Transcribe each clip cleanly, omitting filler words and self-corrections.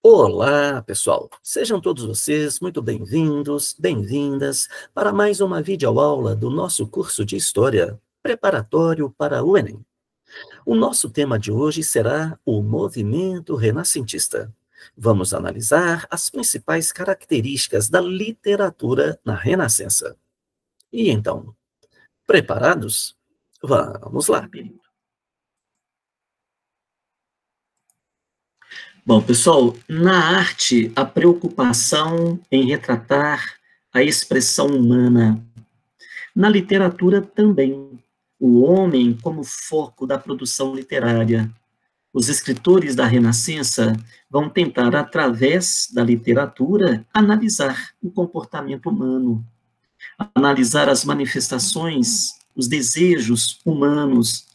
Olá, pessoal! Sejam todos vocês muito bem-vindos, bem-vindas para mais uma videoaula do nosso curso de História, preparatório para o Enem. O nosso tema de hoje será o movimento renascentista. Vamos analisar as principais características da literatura na Renascença. E então, preparados? Vamos lá! Bom, pessoal, na arte, a preocupação em retratar a expressão humana. Na literatura também, o homem como foco da produção literária. Os escritores da Renascença vão tentar, através da literatura, analisar o comportamento humano, analisar as manifestações, os desejos humanos,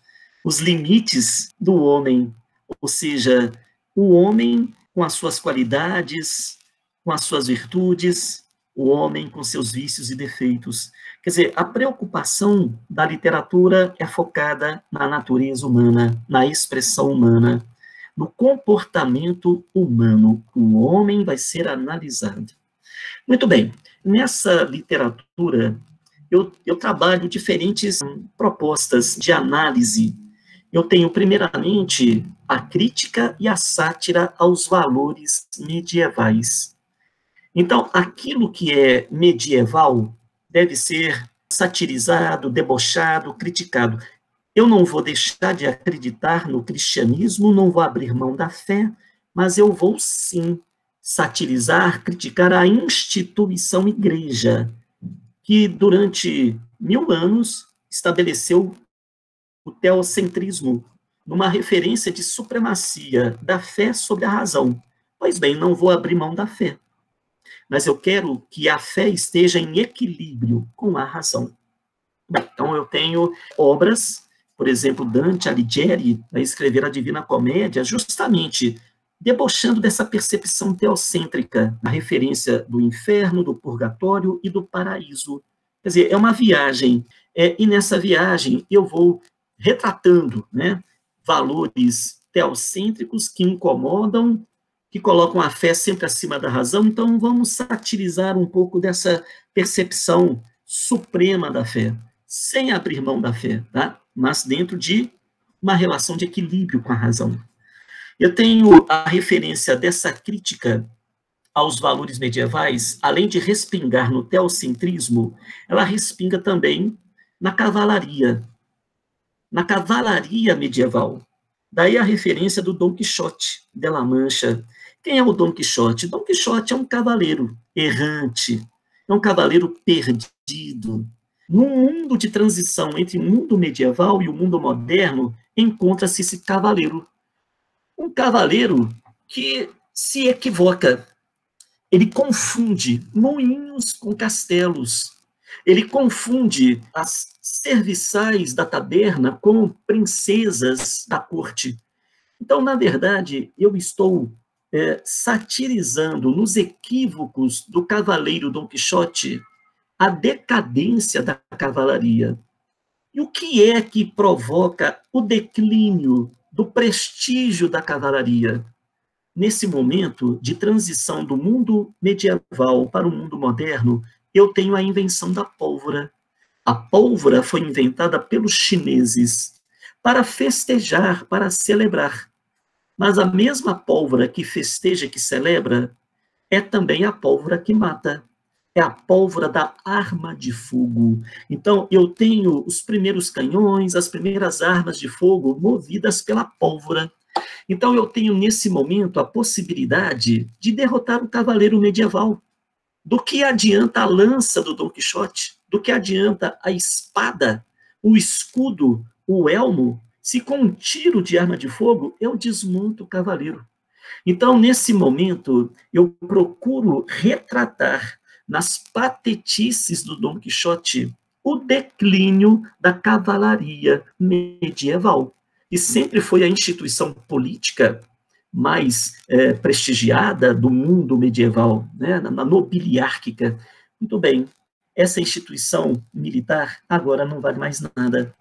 os limites do homem, ou seja, o homem com as suas qualidades, com as suas virtudes, o homem com seus vícios e defeitos. Quer dizer, a preocupação da literatura é focada na natureza humana, na expressão humana, no comportamento humano. O homem vai ser analisado. Muito bem, nessa literatura, eu trabalho diferentes propostas de análise. Eu tenho, primeiramente, a crítica e a sátira aos valores medievais. Então, aquilo que é medieval deve ser satirizado, debochado, criticado. Eu não vou deixar de acreditar no cristianismo, não vou abrir mão da fé, mas eu vou, sim, satirizar, criticar a instituição igreja, que durante 1000 anos estabeleceu o teocentrismo, numa referência de supremacia da fé sobre a razão. Pois bem, não vou abrir mão da fé, mas eu quero que a fé esteja em equilíbrio com a razão. Bem, então eu tenho obras, por exemplo, Dante Alighieri vai escrever a Divina Comédia justamente debochando dessa percepção teocêntrica, a referência do inferno, do purgatório e do paraíso. Quer dizer, é uma viagem, e nessa viagem eu vou retratando, né, valores teocêntricos que incomodam, que colocam a fé sempre acima da razão. Então, vamos satirizar um pouco dessa percepção suprema da fé, sem abrir mão da fé, tá? Mas dentro de uma relação de equilíbrio com a razão. Eu tenho a referência dessa crítica aos valores medievais, além de respingar no teocentrismo, ela respinga também na cavalaria medieval. Daí a referência do Dom Quixote de La Mancha. Quem é o Dom Quixote? Dom Quixote é um cavaleiro errante, é um cavaleiro perdido. Num mundo de transição entre o mundo medieval e o mundo moderno, encontra-se esse cavaleiro. Um cavaleiro que se equivoca. Ele confunde moinhos com castelos. Ele confunde as serviçais da taberna com princesas da corte. Então, na verdade, eu estou satirizando nos equívocos do cavaleiro Dom Quixote a decadência da cavalaria. E o que é que provoca o declínio do prestígio da cavalaria? Nesse momento de transição do mundo medieval para o mundo moderno, eu tenho a invenção da pólvora. A pólvora foi inventada pelos chineses para festejar, para celebrar. Mas a mesma pólvora que festeja, que celebra, é também a pólvora que mata. é a pólvora da arma de fogo. Então, eu tenho os primeiros canhões, as primeiras armas de fogo movidas pela pólvora. Então, eu tenho, nesse momento, a possibilidade de derrotar o cavaleiro medieval. Do que adianta a lança do Dom Quixote? Do que adianta a espada, o escudo, o elmo, se com um tiro de arma de fogo eu desmonto o cavaleiro? Então, nesse momento, eu procuro retratar nas patetices do Dom Quixote o declínio da cavalaria medieval, que sempre foi a instituição política mais prestigiada do mundo medieval, né, na nobiliárquica. Muito bem, essa instituição militar agora não vale mais nada.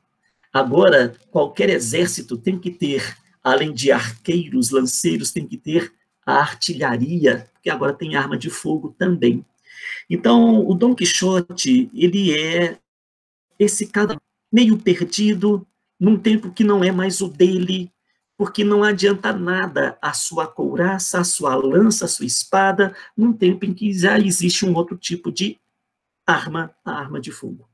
Agora, qualquer exército tem que ter, além de arqueiros, lanceiros, tem que ter a artilharia, porque agora tem arma de fogo também. Então, o Dom Quixote, ele é esse cara meio perdido, num tempo que não é mais o dele, porque não adianta nada a sua couraça, a sua lança, a sua espada, num tempo em que já existe um outro tipo de arma, a arma de fogo.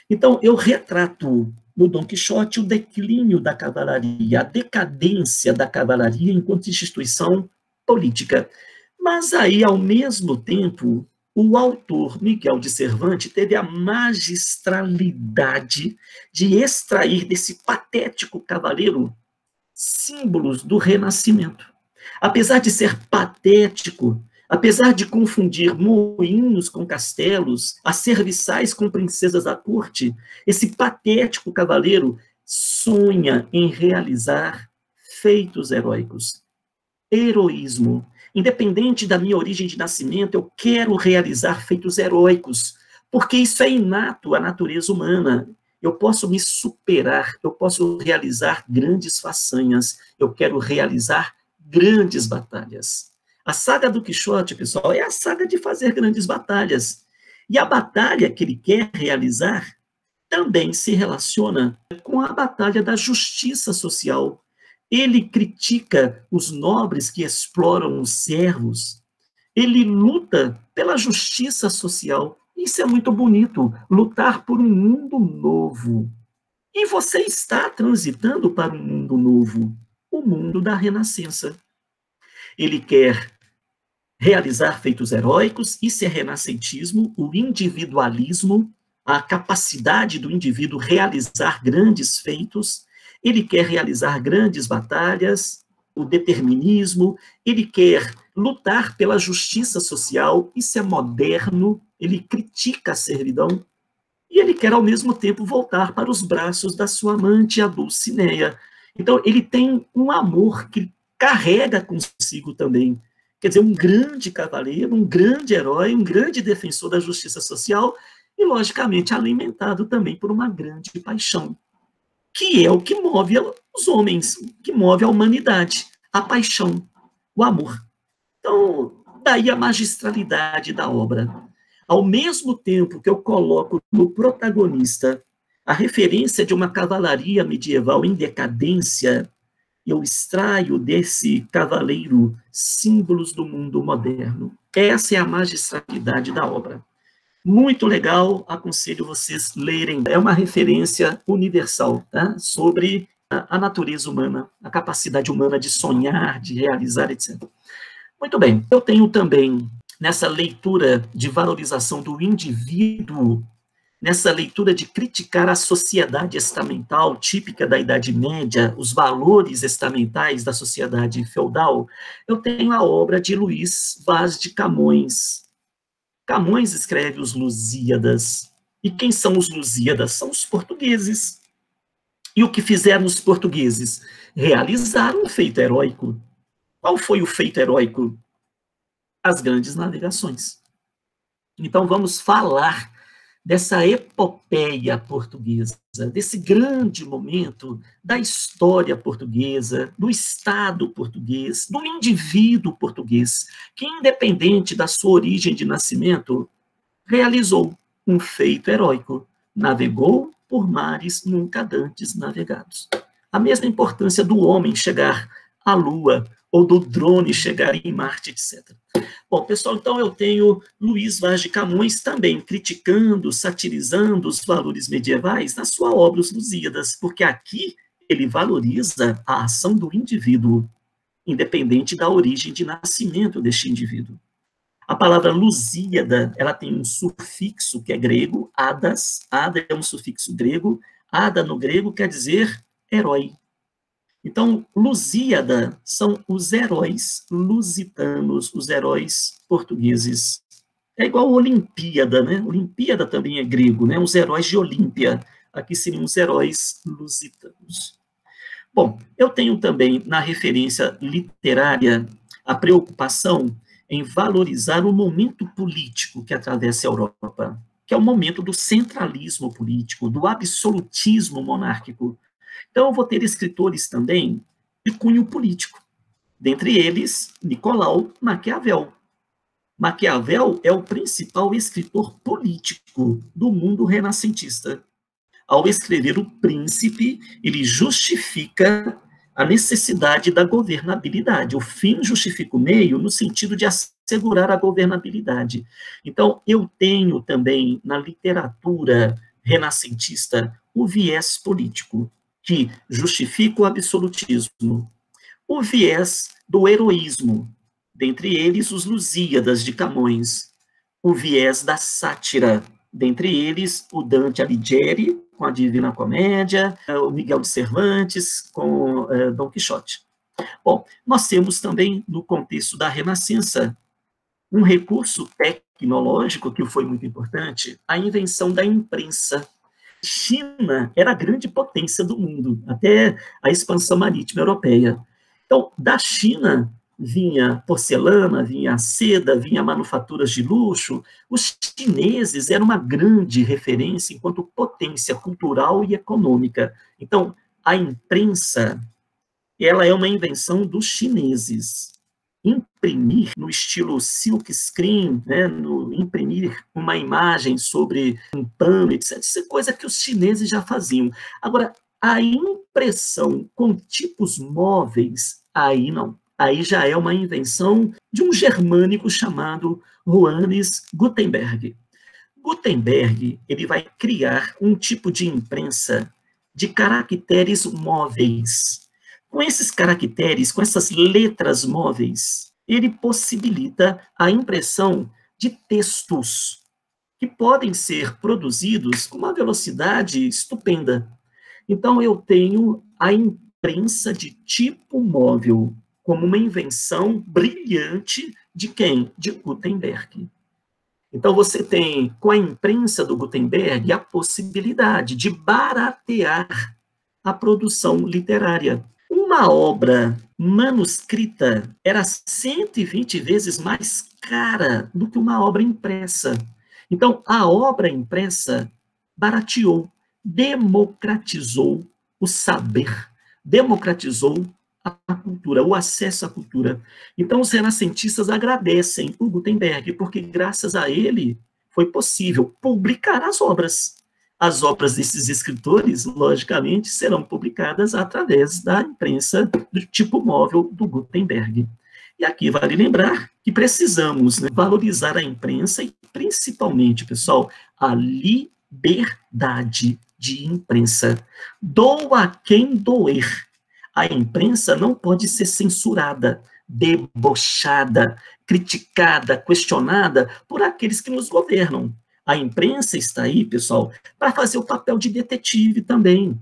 Então, eu retrato no Dom Quixote o declínio da cavalaria, a decadência da cavalaria enquanto instituição política. Mas aí, ao mesmo tempo, o autor Miguel de Cervantes teve a magistralidade de extrair desse patético cavaleiro símbolos do Renascimento. Apesar de ser patético, apesar de confundir moinhos com castelos, as serviçais com princesas da corte, esse patético cavaleiro sonha em realizar feitos heróicos. Heroísmo. Independente da minha origem de nascimento, eu quero realizar feitos heróicos, porque isso é inato à natureza humana. Eu posso me superar, eu posso realizar grandes façanhas, eu quero realizar grandes batalhas. A saga do Quixote, pessoal, é a saga de fazer grandes batalhas. E a batalha que ele quer realizar também se relaciona com a batalha da justiça social. Ele critica os nobres que exploram os servos. Ele luta pela justiça social. Isso é muito bonito, lutar por um mundo novo. E você está transitando para um mundo novo, o mundo da renascença. Ele quer realizar feitos heróicos, isso é renascentismo, o individualismo, a capacidade do indivíduo realizar grandes feitos, ele quer realizar grandes batalhas, o determinismo, ele quer lutar pela justiça social, isso é moderno, ele critica a servidão, e ele quer, ao mesmo tempo, voltar para os braços da sua amante, a Dulcinea. Então, ele tem um amor que carrega consigo também. Quer dizer, um grande cavaleiro, um grande herói, um grande defensor da justiça social e, logicamente, alimentado também por uma grande paixão, que é o que move os homens, que move a humanidade, a paixão, o amor. Então, daí a magistralidade da obra. Ao mesmo tempo que eu coloco no protagonista a referência de uma cavalaria medieval em decadência, eu extraio desse cavaleiro símbolos do mundo moderno. Essa é a magistralidade da obra. Muito legal, aconselho vocês lerem. É uma referência universal, tá? Sobre a natureza humana, a capacidade humana de sonhar, de realizar, etc. Muito bem, eu tenho também, nessa leitura de valorização do indivíduo, nessa leitura de criticar a sociedade estamental típica da Idade Média, os valores estamentais da sociedade feudal, eu tenho a obra de Luís Vaz de Camões. Camões escreve os Lusíadas. E quem são os Lusíadas? São os portugueses. E o que fizeram os portugueses? Realizaram um feito heróico. Qual foi o feito heróico? As grandes navegações. Então, vamos falar dessa epopeia portuguesa, desse grande momento da história portuguesa, do Estado português, do indivíduo português, que, independente da sua origem de nascimento, realizou um feito heróico, navegou por mares nunca dantes navegados. A mesma importância do homem chegar à Lua, ou do drone chegar em Marte, etc. Bom, pessoal, então eu tenho Luiz Vaz de Camões também criticando, satirizando os valores medievais na sua obra Os Lusíadas, porque aqui ele valoriza a ação do indivíduo, independente da origem de nascimento deste indivíduo. A palavra Lusíada, ela tem um sufixo que é grego, adas, ada é um sufixo grego, ada no grego quer dizer herói. Então, Lusíada são os heróis lusitanos, os heróis portugueses. É igual a Olimpíada, né? Olimpíada também é grego, né? Os heróis de Olímpia. Aqui seriam os heróis lusitanos. Bom, eu tenho também na referência literária a preocupação em valorizar o momento político que atravessa a Europa, que é o momento do centralismo político, do absolutismo monárquico. Então, eu vou ter escritores também de cunho político, dentre eles, Nicolau Maquiavel. Maquiavel é o principal escritor político do mundo renascentista. Ao escrever O Príncipe, ele justifica a necessidade da governabilidade. O fim justifica o meio no sentido de assegurar a governabilidade. Então, eu tenho também na literatura renascentista o viés político, que justifica o absolutismo. O viés do heroísmo, dentre eles os Lusíadas de Camões. O viés da sátira, dentre eles o Dante Alighieri, com a Divina Comédia, o Miguel de Cervantes, com Dom Quixote. Bom, nós temos também, no contexto da Renascença, um recurso tecnológico que foi muito importante, a invenção da imprensa. China era a grande potência do mundo, até a expansão marítima europeia. Então, da China vinha porcelana, vinha seda, vinha manufaturas de luxo. Os chineses eram uma grande referência enquanto potência cultural e econômica. Então, a imprensa, ela é uma invenção dos chineses. Imprimir no estilo silk screen, né, imprimir uma imagem sobre um pano, etc. Isso é coisa que os chineses já faziam. Agora, a impressão com tipos móveis, aí não. Aí já é uma invenção de um germânico chamado Johannes Gutenberg. Gutenberg, ele vai criar um tipo de imprensa de caracteres móveis. Com esses caracteres, com essas letras móveis, ele possibilita a impressão de textos que podem ser produzidos com uma velocidade estupenda. Então, eu tenho a imprensa de tipo móvel como uma invenção brilhante de quem? De Gutenberg. Então, você tem, com a imprensa do Gutenberg, a possibilidade de baratear a produção literária. Uma obra manuscrita era 120 vezes mais cara do que uma obra impressa. Então, a obra impressa barateou, democratizou o saber, democratizou a cultura, o acesso à cultura. Então, os renascentistas agradecem o Gutenberg, porque graças a ele foi possível publicar as obras. As obras desses escritores, logicamente, serão publicadas através da imprensa do tipo móvel do Gutenberg. E aqui vale lembrar que precisamos, né, valorizar a imprensa e, principalmente, pessoal, a liberdade de imprensa. Doa quem doer. A imprensa não pode ser censurada, debochada, criticada, questionada por aqueles que nos governam. A imprensa está aí, pessoal, para fazer o papel de detetive também.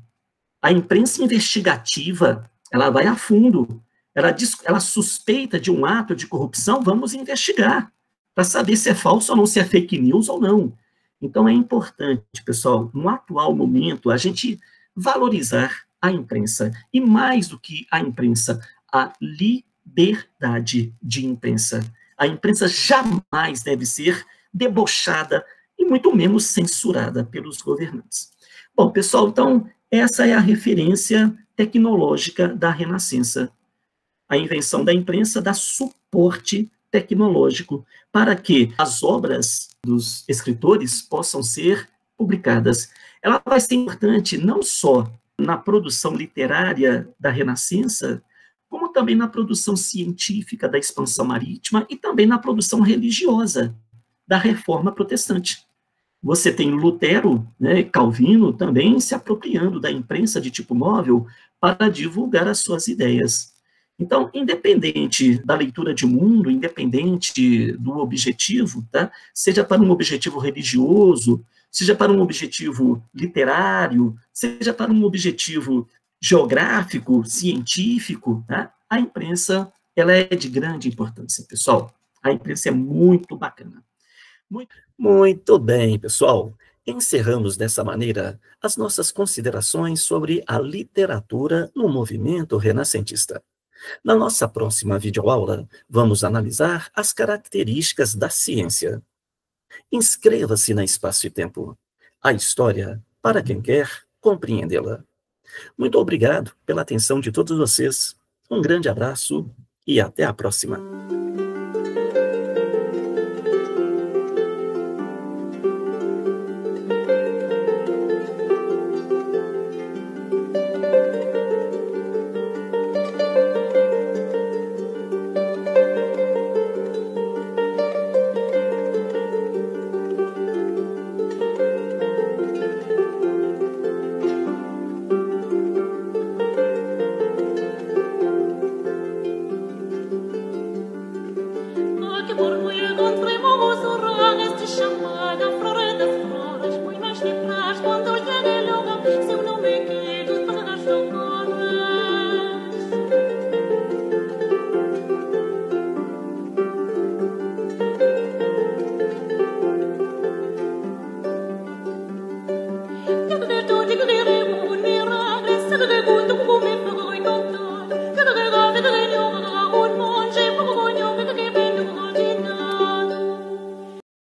A imprensa investigativa, ela vai a fundo. Ela suspeita de um ato de corrupção, vamos investigar, para saber se é falso ou não, se é fake news ou não. Então, é importante, pessoal, no atual momento, a gente valorizar a imprensa. E mais do que a imprensa, a liberdade de imprensa. A imprensa jamais deve ser debochada e muito menos censurada pelos governantes. Bom, pessoal, então, essa é a referência tecnológica da Renascença. A invenção da imprensa dá suporte tecnológico para que as obras dos escritores possam ser publicadas. Ela vai ser importante não só na produção literária da Renascença, como também na produção científica da expansão marítima e também na produção religiosa da reforma protestante. Você tem Lutero, né, Calvino também se apropriando da imprensa de tipo móvel para divulgar as suas ideias. Então, independente da leitura de mundo, independente do objetivo, tá? Seja para um objetivo religioso, seja para um objetivo literário, seja para um objetivo geográfico, científico, tá? A imprensa ela é de grande importância, pessoal. A imprensa é muito bacana. Muito bem, pessoal. Encerramos dessa maneira as nossas considerações sobre a literatura no movimento renascentista. Na nossa próxima videoaula, vamos analisar as características da ciência. Inscreva-se na Espaço e Tempo. A história para quem quer compreendê-la. Muito obrigado pela atenção de todos vocês. Um grande abraço e até a próxima.